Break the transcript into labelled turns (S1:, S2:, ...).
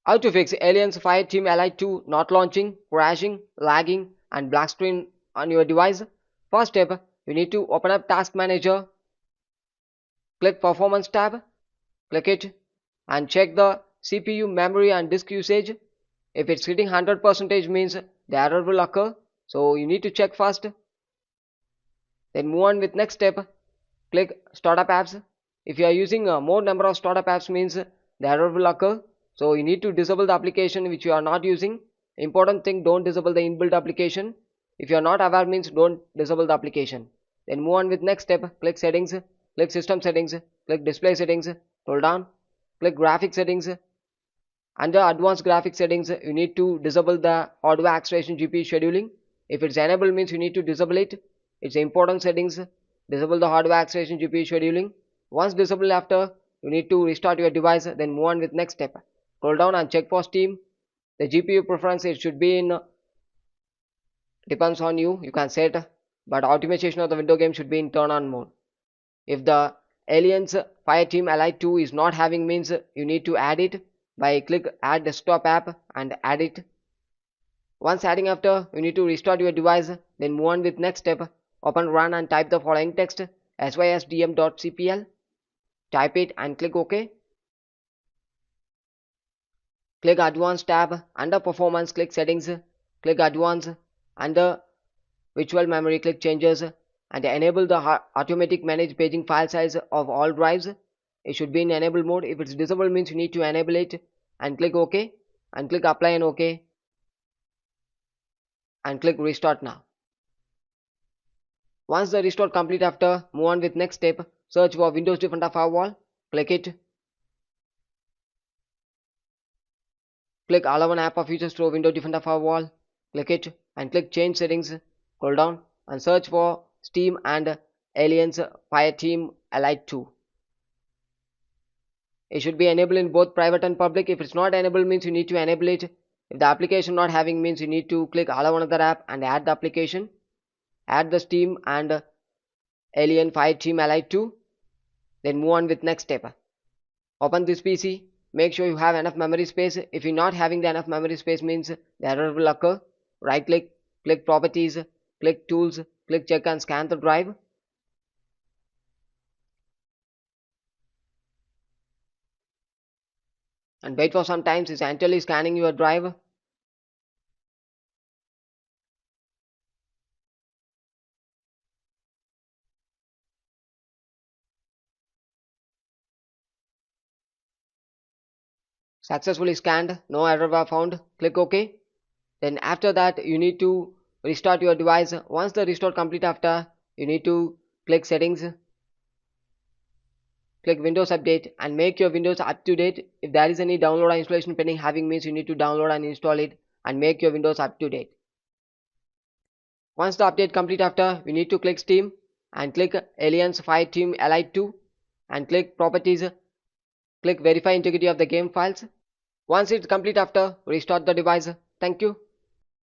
S1: How to fix Aliens Fireteam Elite 2 not launching, crashing, lagging, and black screen on your device? First step, you need to open up Task Manager, click Performance tab, click it, and check the CPU, memory, and disk usage. If it's hitting 100% means the error will occur, so you need to check first. Then move on with next step. Click Startup Apps. If you are using a more number of startup apps means the error will occur. So you need to disable the application which you are not using. Important thing, don't disable the inbuilt application. If you are not aware means don't disable the application. Then move on with next step. Click Settings, click System Settings, click Display Settings, scroll down, click Graphic Settings. Under Advanced Graphic Settings, you need to disable the hardware acceleration GPU scheduling. If it's enabled means you need to disable it. It's important settings. Disable the hardware acceleration GPU scheduling. Once disabled after, you need to restart your device, then move on with next step. Scroll down and check for Steam. The GPU preference, it should be in, depends on you, you can set, but optimization of the window game should be in turn on mode. If the Aliens Fireteam Elite 2 is not having means you need to add it by click add desktop app and add it. Once adding after, you need to restart your device, then move on with next step. Open run and type the following text sysdm.cpl. Type it and click OK. Click Advanced tab. Under Performance, click Settings. Click Advanced. Under Virtual Memory, click Changes and enable the automatic manage paging file size of all drives. It should be in enable mode. If it's disabled means you need to enable it and click OK and click Apply and OK and click Restart now. Once the restore complete after, move on with next step. Search for Windows Defender Firewall. Click it. Click Allow an app or features through Windows Defender Firewall. Click it and click Change Settings. Scroll down and search for Steam and Aliens Fireteam Elite 2. It should be enabled in both private and public. If it's not enabled means you need to enable it. If the application not having means you need to click Allow another app and add the application. Add the Steam and Alien Fireteam Elite 2. Then move on with next step. Open this PC. Make sure you have enough memory space. If you're not having the enough memory space means the error will occur. Right click, click Properties, click Tools, click Check and scan the drive. And wait for some time. It's actually scanning your drive. Successfully scanned, no error were found. Click OK. Then after that you need to restart your device. Once the restore complete after, you need to click Settings, click Windows Update and make your Windows up to date. If there is any download or installation pending having means you need to download and install it and make your Windows up to date. Once the update complete after, you need to click Steam and click Aliens Fireteam Elite 2 and click Properties, click Verify integrity of the game files. Once it's complete after, restart the device. Thank you.